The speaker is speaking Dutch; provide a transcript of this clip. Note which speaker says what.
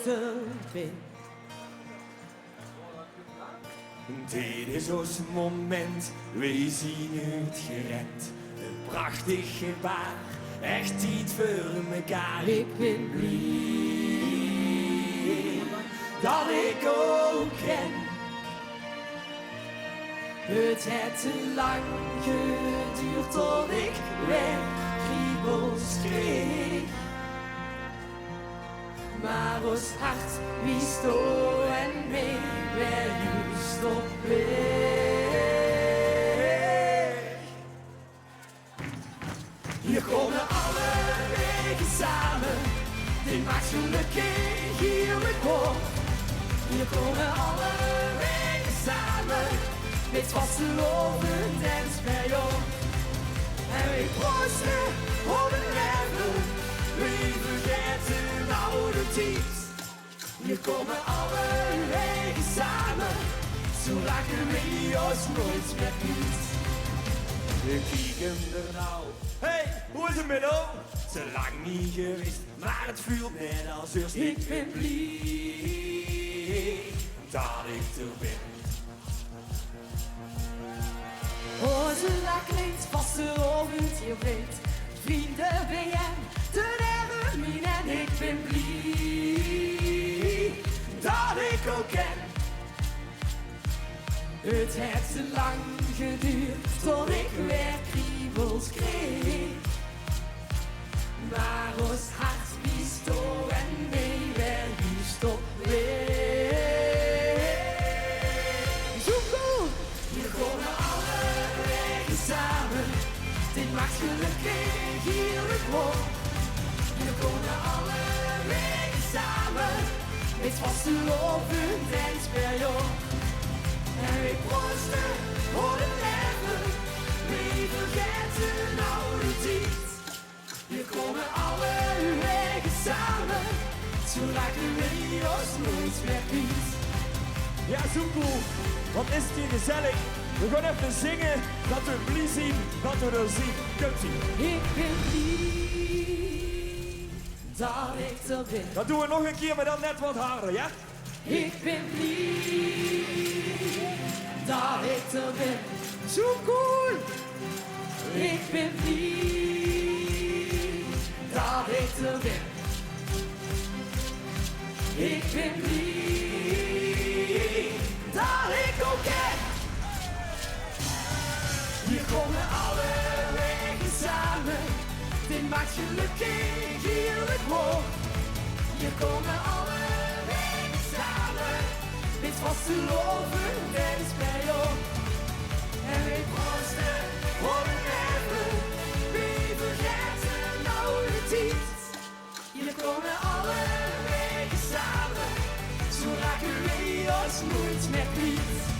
Speaker 1: er ben.
Speaker 2: Dit is ons moment, we zien het gered. Een prachtig gebaar, echt iets voor mekaar.
Speaker 1: Ik ben blij
Speaker 2: Dat ik ook ken.
Speaker 1: het heeft te lang geduurd tot ik weer kriebels kreeg. Maar ons hart wist door en mee weer juist op weg.
Speaker 2: Hier komen alle wegen samen, dit maakt gelukkig hier met hoor.
Speaker 1: Hier komen alle wegen samen, met vastelovend en spijl.
Speaker 2: En we proosten op het leven, we vergeten oude tijd. Hier komen alle wegen samen, zo lachen we ons nooit meer niet. We kijken er nou, hey, hoe is het met jou? Te lang niet geweest, maar het voelt net als eerst.
Speaker 1: Ik ben blij
Speaker 2: dat ik er ben.
Speaker 1: onze lach klinkt vastelovend hier breed. Vrienden ben jij, de derde min en ik ben blij
Speaker 2: Dat ik ook ken.
Speaker 1: het heeft te lang geduurd tot ik weer kriebels kreeg. Maar ons hart wies door en mee weer juist op weg. Zo cool!
Speaker 2: Hier komen alle wegen samen,
Speaker 1: Dit maakt gelukkig hier het woord.
Speaker 2: hier komen alle wegen samen.
Speaker 1: Met vastelovend en spijl.
Speaker 2: En we proosten op het leven, we vergeten oude tijd. Hier komen alle wegen samen,
Speaker 1: Zo lachen we ons nooit meer kwijt.
Speaker 3: Ja, zo cool. Wat is het hier gezellig. We gaan even zingen, dat we blij zien, dat we er zien. Komt-ie.
Speaker 1: Ik ben blij dat ik er ben.
Speaker 3: Dat doen we nog een keer, maar dan net wat harder, ja?
Speaker 1: Ik ben blij dat ik er ben. Zo cool! Ik ben blij dat ik er ben. Ik ben blij dat ik ook ken.
Speaker 2: hier komen alle wegen samen.
Speaker 1: Dit maakt gelukkig hier het woord.
Speaker 2: Hier komen alle wegen samen,
Speaker 1: Met vastelovend en spijl.
Speaker 2: en we proosten op het leven, we vergeten oude tijd.
Speaker 1: Hier komen alle
Speaker 2: Wegen samen,
Speaker 1: zo raken we ons nooit meer kwijt.